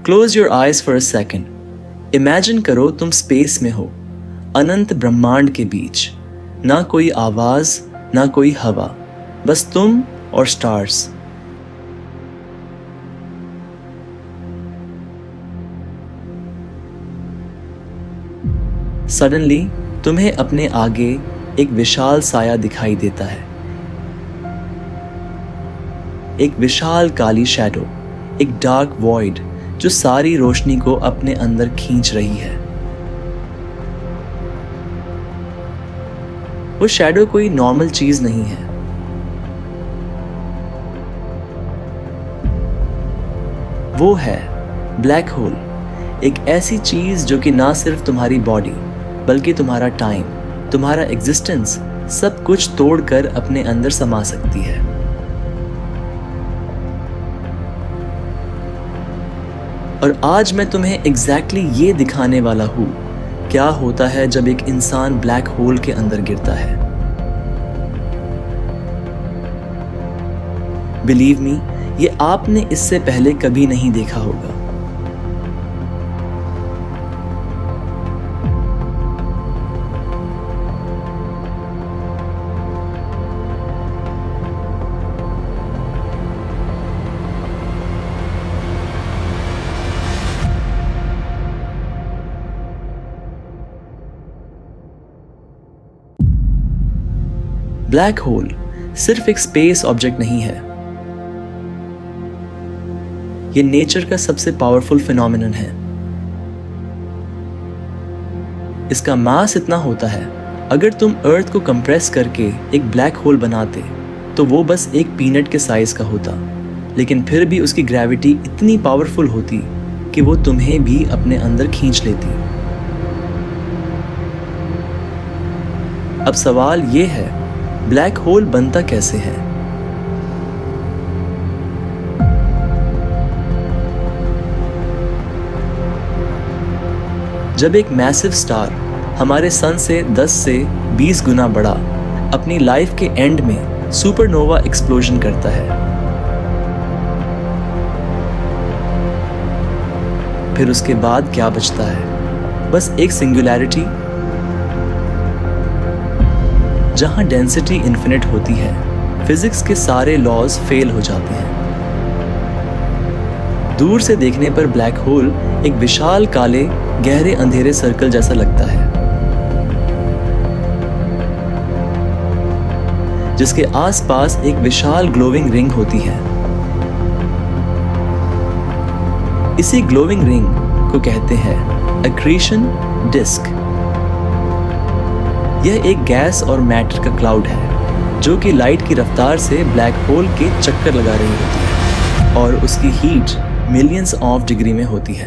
Close your eyes for a second. Imagine करो तुम space में हो, अनंत ब्रह्मांड के बीच। ना कोई आवाज, ना कोई हवा, बस तुम और स्टार्स। सडनली तुम्हें अपने आगे एक विशाल साया दिखाई देता है, एक विशाल काली शैडो, एक डार्क वॉइड जो सारी रोशनी को अपने अंदर खींच रही है। वो शैडो कोई नॉर्मल चीज नहीं है। वो है ब्लैक होल, एक ऐसी चीज जो कि ना सिर्फ तुम्हारी बॉडी बल्कि तुम्हारा टाइम, तुम्हारा एग्जिस्टेंस सब कुछ तोड़कर अपने अंदर समा सकती है। और आज मैं तुम्हें एग्जैक्टली ये दिखाने वाला हूं क्या होता है जब एक इंसान ब्लैक होल के अंदर गिरता है। बिलीव मी, ये आपने इससे पहले कभी नहीं देखा होगा। ब्लैक होल सिर्फ एक स्पेस ऑब्जेक्ट नहीं है, ये नेचर का सबसे पावरफुल फिनोमिनन है। इसका मास इतना होता है, अगर तुम अर्थ को कंप्रेस करके एक ब्लैक होल बनाते तो वो बस एक पीनट के साइज का होता, लेकिन फिर भी उसकी ग्रेविटी इतनी पावरफुल होती कि वो तुम्हें भी अपने अंदर खींच लेती। अब सवाल ये है, ब्लैक होल बनता कैसे है? जब एक मैसिव स्टार हमारे सन से 10 से 20 गुना बड़ा अपनी लाइफ के एंड में सुपरनोवा एक्सप्लोजन करता है, फिर उसके बाद क्या बचता है? बस एक सिंगुलैरिटी जहां डेंसिटी इन्फिनिट होती है, फिजिक्स के सारे लॉज फेल हो जाते हैं। दूर से देखने पर ब्लैक होल एक विशाल काले गहरे अंधेरे सर्कल जैसा लगता है, जिसके आसपास एक विशाल ग्लोविंग रिंग होती है। इसी ग्लोविंग रिंग को कहते हैं एक्रीशन डिस्क। यह एक गैस और मैटर का क्लाउड है जो कि लाइट की रफ्तार से ब्लैक होल के चक्कर लगा रही होती है और उसकी हीट मिलियंस ऑफ डिग्री में होती है।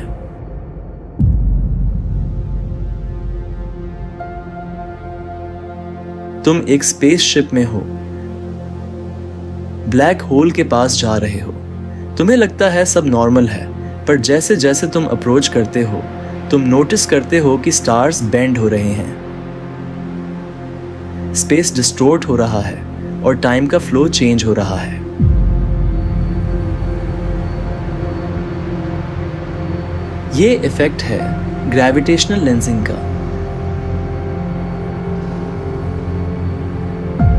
तुम एक स्पेसशिप में हो, ब्लैक होल के पास जा रहे हो। तुम्हें लगता है सब नॉर्मल है, पर जैसे जैसे तुम अप्रोच करते हो तुम नोटिस करते हो कि स्टार्स बेंड हो रहे हैं, स्पेस डिस्टोर्ट हो रहा है और टाइम का फ्लो चेंज हो रहा है। ये इफेक्ट है ग्रेविटेशनल लेंसिंग का।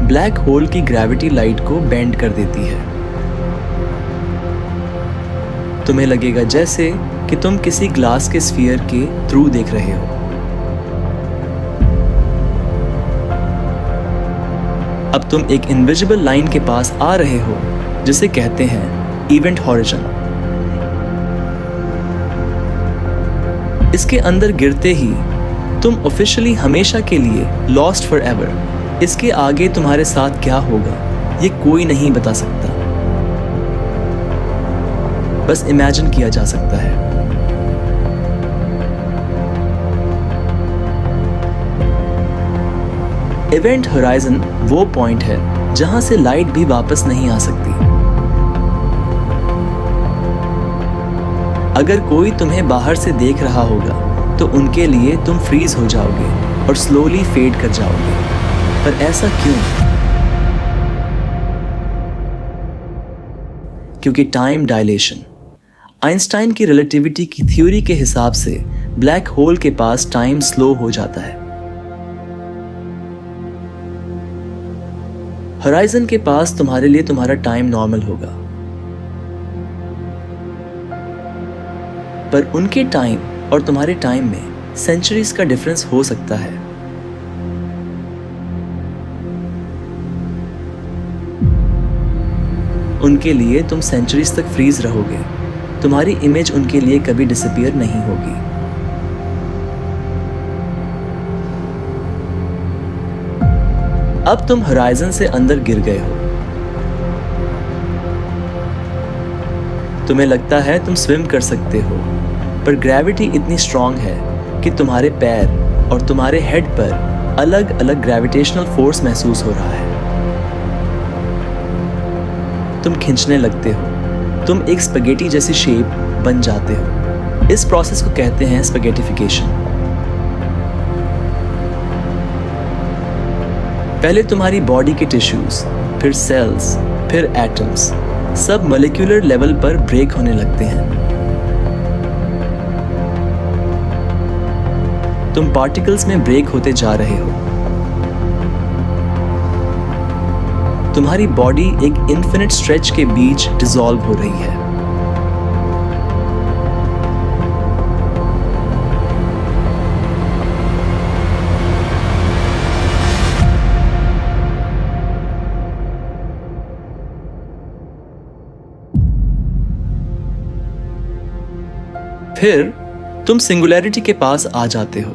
ब्लैक होल की ग्रेविटी लाइट को बेंड कर देती है। तुम्हें लगेगा जैसे कि तुम किसी ग्लास के स्फीयर के थ्रू देख रहे हो। अब तुम एक इनविजिबल लाइन के पास आ रहे हो जिसे कहते हैं इवेंट हॉरिजन। इसके अंदर गिरते ही तुम ऑफिशियली हमेशा के लिए लॉस्ट फॉर एवर। इसके आगे तुम्हारे साथ क्या होगा ये कोई नहीं बता सकता, बस इमेजिन किया जा सकता है। इवेंट होराइजन वो पॉइंट है जहां से लाइट भी वापस नहीं आ सकती। अगर कोई तुम्हें बाहर से देख रहा होगा तो उनके लिए तुम फ्रीज हो जाओगे और स्लोली फेड कर जाओगे। पर ऐसा क्यों? क्योंकि टाइम डायलेशन। आइंस्टाइन की रिलेटिविटी की थ्योरी के हिसाब से ब्लैक होल के पास टाइम स्लो हो जाता है। होराइजन के पास तुम्हारे लिए तुम्हारा टाइम नॉर्मल होगा, पर उनके टाइम और तुम्हारे टाइम में सेंचुरीज का डिफरेंस हो सकता है। उनके लिए तुम सेंचुरीज तक फ्रीज रहोगे, तुम्हारी इमेज उनके लिए कभी डिसअपीयर नहीं होगी। अब तुम होराइजन से अंदर गिर गए हो। तुम्हें लगता है तुम स्विम कर सकते हो, पर ग्रेविटी इतनी स्ट्रांग है कि तुम्हारे पैर और तुम्हारे हेड पर अलग अलग ग्रेविटेशनल फोर्स महसूस हो रहा है। तुम खींचने लगते हो, तुम एक स्पैगेटी जैसी शेप बन जाते हो। इस प्रोसेस को कहते हैं स्पैगेटिफिकेशन। पहले तुम्हारी बॉडी के टिश्यूज, फिर सेल्स, फिर एटम्स, सब मॉलिक्यूलर लेवल पर ब्रेक होने लगते हैं। तुम पार्टिकल्स में ब्रेक होते जा रहे हो। तुम्हारी बॉडी एक इन्फिनिट स्ट्रेच के बीच डिसॉल्व हो रही है। फिर तुम सिंगुलैरिटी के पास आ जाते हो,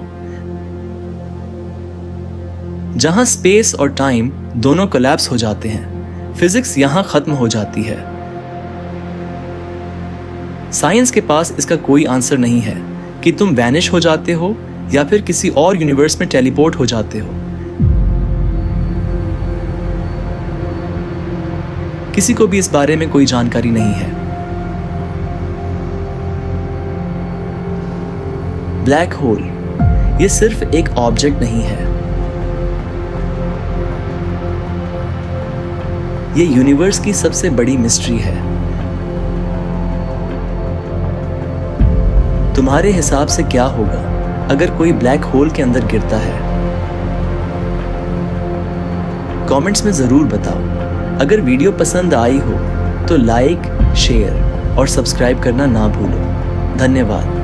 जहां स्पेस और टाइम दोनों कोलैप्स हो जाते हैं। फिजिक्स यहां खत्म हो जाती है। साइंस के पास इसका कोई आंसर नहीं है कि तुम वैनिश हो जाते हो या फिर किसी और यूनिवर्स में टेलीपोर्ट हो जाते हो। किसी को भी इस बारे में कोई जानकारी नहीं है। ब्लैक होल ये सिर्फ एक ऑब्जेक्ट नहीं है, ये यूनिवर्स की सबसे बड़ी मिस्ट्री है। तुम्हारे हिसाब से क्या होगा अगर कोई ब्लैक होल के अंदर गिरता है? कमेंट्स में जरूर बताओ। अगर वीडियो पसंद आई हो तो लाइक, शेयर और सब्सक्राइब करना ना भूलो। धन्यवाद।